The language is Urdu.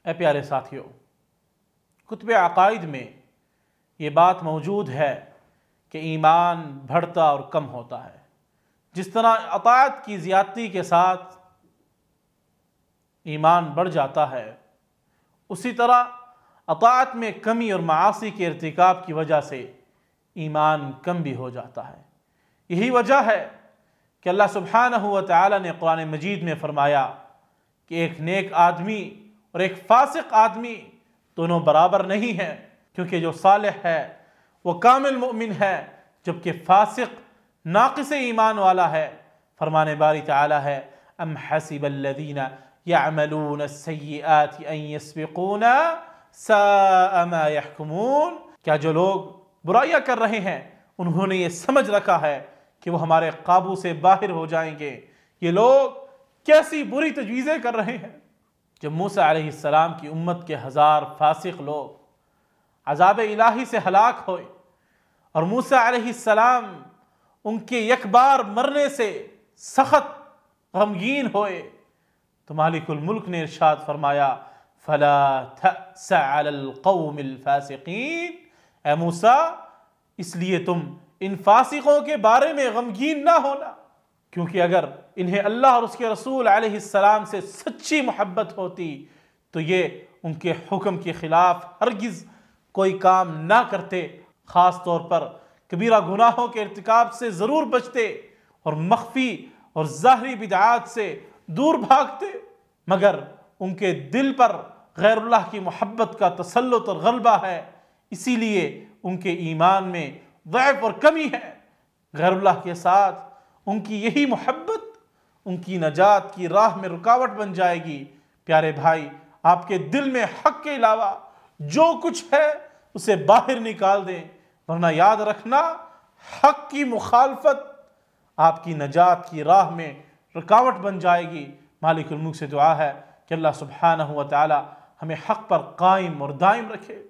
اے پیارے ساتھیوں، کتب عقائد میں یہ بات موجود ہے کہ ایمان بڑھتا اور کم ہوتا ہے۔ جس طرح اطاعت کی زیادتی کے ساتھ ایمان بڑھ جاتا ہے، اسی طرح اطاعت میں کمی اور معاصی کے ارتکاب کی وجہ سے ایمان کم بھی ہو جاتا ہے۔ یہی وجہ ہے کہ اللہ سبحانہ و تعالی نے قرآن مجید میں فرمایا کہ ایک نیک آدمی اور ایک فاسق آدمی دونوں برابر نہیں ہیں، کیونکہ جو صالح ہے وہ کامل مومن ہے، جبکہ فاسق ناقص ایمان والا ہے۔ فرمان باری تعالی ہے ام حسب الذین یعملون السیئات ان یسبقونا ساء ما یحکمون، کیا جو لوگ برائیاں کر رہے ہیں انہوں نے یہ سمجھ رکھا ہے کہ وہ ہمارے قابو سے باہر ہو جائیں گے؟ یہ لوگ کیسی بری تجویزیں کر رہے ہیں۔ جب موسیٰ علیہ السلام کی امت کے 1000 فاسق لوگ عذاب الہی سے ہلاک ہوئے اور موسیٰ علیہ السلام ان کے یک بار مرنے سے سخت غمگین ہوئے، تو مالک الملک نے ارشاد فرمایا فَلَا تَأْسَ عَلَى الْقَوْمِ الْفَاسِقِينَ، اے موسیٰ اس لیے تم ان فاسقوں کے بارے میں غمگین نہ ہونا، کیونکہ اگر انہیں اللہ اور اس کے رسول علیہ السلام سے سچی محبت ہوتی تو یہ ان کے حکم کے خلاف ہرگز کوئی کام نہ کرتے، خاص طور پر کبیرہ گناہوں کے ارتکاب سے ضرور بچتے اور مخفی اور ظاہری بدعات سے دور بھاگتے، مگر ان کے دل پر غیر اللہ کی محبت کا تسلط اور غلبہ ہے، اسی لیے ان کے ایمان میں ضعف اور کمی ہے۔ غیر اللہ کے ساتھ ان کی یہی محبت ان کی نجات کی راہ میں رکاوٹ بن جائے گی۔ پیارے بھائی، آپ کے دل میں حق کے علاوہ جو کچھ ہے اسے باہر نکال دیں، ورنہ یاد رکھنا حق کی مخالفت آپ کی نجات کی راہ میں رکاوٹ بن جائے گی۔ مالک الملک سے دعا ہے کہ اللہ سبحانہ و تعالی ہمیں حق پر قائم اور دائم رکھے۔